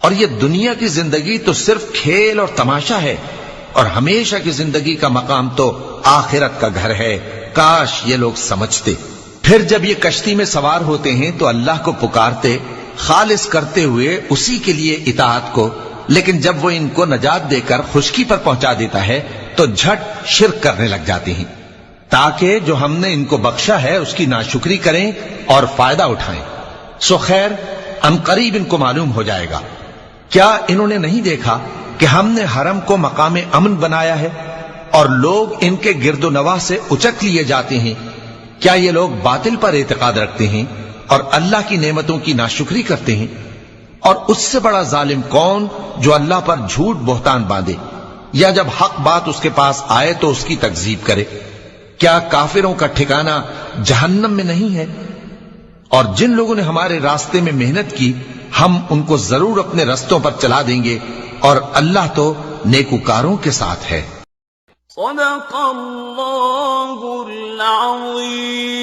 اور یہ دنیا کی زندگی تو صرف کھیل اور تماشا ہے، اور ہمیشہ کی زندگی کا مقام تو آخرت کا گھر ہے۔ کاش یہ لوگ سمجھتے۔ پھر جب یہ کشتی میں سوار ہوتے ہیں تو اللہ کو پکارتے، خالص کرتے ہوئے اسی کے لیے اطاعت کو، لیکن جب وہ ان کو نجات دے کر خشکی پر پہنچا دیتا ہے تو جھٹ شرک کرنے لگ جاتے ہیں، تاکہ جو ہم نے ان کو بخشا ہے اس کی ناشکری کریں اور فائدہ اٹھائیں۔ سو خیر، ان قریب ان کو معلوم ہو جائے گا۔ کیا انہوں نے نہیں دیکھا کہ ہم نے حرم کو مقام امن بنایا ہے اور لوگ ان کے گرد و نواح سے اچک لیے جاتے ہیں؟ کیا یہ لوگ باطل پر اعتقاد رکھتے ہیں اور اللہ کی نعمتوں کی ناشکری کرتے ہیں؟ اور اس سے بڑا ظالم کون جو اللہ پر جھوٹ بہتان باندھے، یا جب حق بات اس کے پاس آئے تو اس کی تکذیب کرے؟ کیا کافروں کا ٹھکانہ جہنم میں نہیں ہے؟ اور جن لوگوں نے ہمارے راستے میں محنت کی ہم ان کو ضرور اپنے رستوں پر چلا دیں گے، اور اللہ تو نیکوکاروں کے ساتھ ہے۔ صدق اللہ العظیم۔